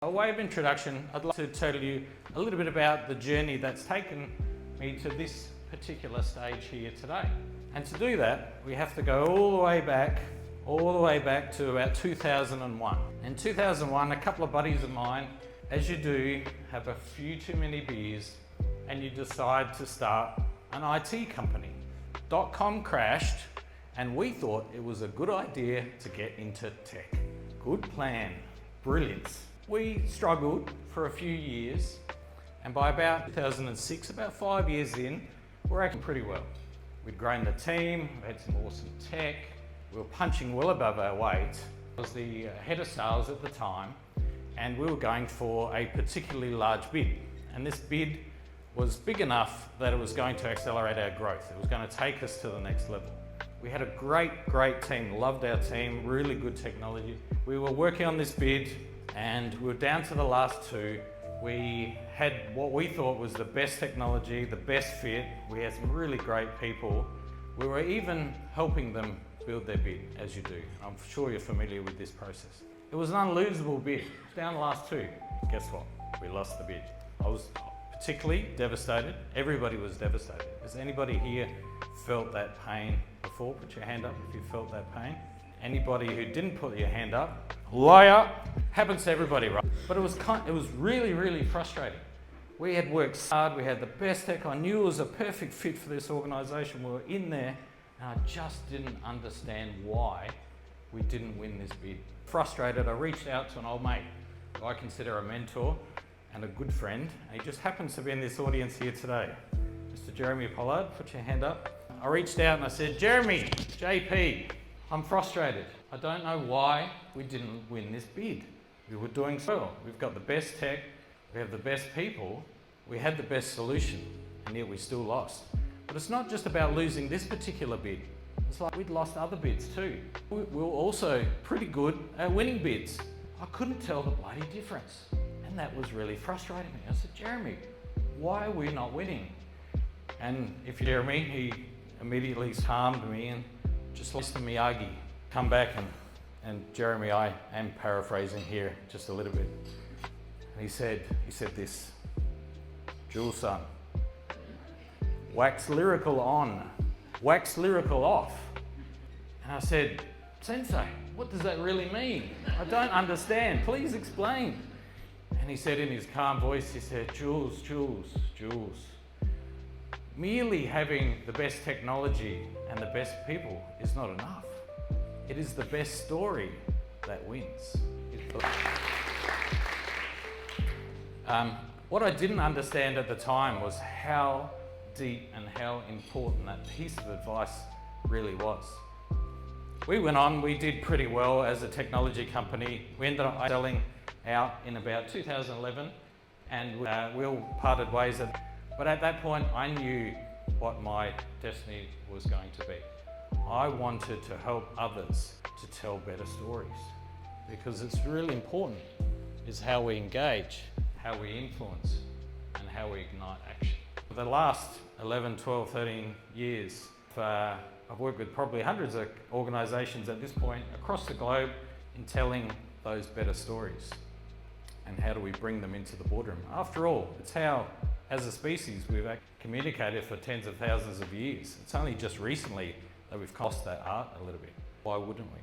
by way of introduction, I'd like to tell you a little bit about the journey that's taken me to this particular stage here today. And to do that, we have to go all the way back to about 2001. In 2001, a couple of buddies of mine, as you do, have a few too many beers and you decide to start an IT company. .com crashed and we thought it was a good idea to get into tech. Good plan, brilliance. We struggled for a few years and by about 2006, about 5 years in, we're acting pretty well. We'd grown the team, we had some awesome tech, we were punching well above our weight. I was the head of sales at the time and we were going for a particularly large bid. And this bid was big enough that it was going to accelerate our growth. It was going to take us to the next level. We had a great team, loved our team, really good technology. We were working on this bid and we were down to the last two. We had what we thought was the best technology, the best fit. We had some really great people. We were even helping them build their bid, as you do. I'm sure you're familiar with this process. It was an unlosable bid. Down the last two. Guess what? We lost the bid. I was particularly devastated. Everybody was devastated. Has anybody here felt that pain before? Put your hand up if you felt that pain. Anybody who didn't put your hand up, liar. Happens to everybody, right? But it was really frustrating. We had worked hard, we had the best tech. I knew it was a perfect fit for this organisation. We were in there and I just didn't understand why we didn't win this bid. Frustrated, I reached out to an old mate who I consider a mentor and a good friend. And he just happens to be in this audience here today. Mr. Jeremy Pollard, put your hand up. I reached out and I said, Jeremy, JP, I'm frustrated. I don't know why we didn't win this bid. We were doing so well. We've got the best tech, we have the best people, we had the best solution, and yet we still lost. But it's not just about losing this particular bid. It's like we'd lost other bids too. We were also pretty good at winning bids. I couldn't tell the bloody difference. And that was really frustrating me. I said, Jeremy, why are we not winning? And if you're Jeremy, he immediately calmed me and just listened to Miyagi come back and Jeremy, I am paraphrasing here just a little bit. And he said this, Jules son, wax lyrical on, wax lyrical off. And I said, Sensei, what does that really mean? I don't understand, please explain. And he said in his calm voice, he said, Jules, merely having the best technology and the best people is not enough. It is the best story that wins. What I didn't understand at the time was how deep and how important that piece of advice really was. We went on, we did pretty well as a technology company. We ended up selling out in about 2011 and we all parted ways. But at that point, I knew what my destiny was going to be. I wanted to help others to tell better stories because it's really important is how we engage, how we influence, and how we ignite action. For the last 11, 12, 13 years, I've worked with probably hundreds of organisations at this point across the globe in telling those better stories. And how do we bring them into the boardroom? After all, it's how, as a species, we've communicated for tens of thousands of years. It's only just recently that we've lost that art a little bit. Why wouldn't we?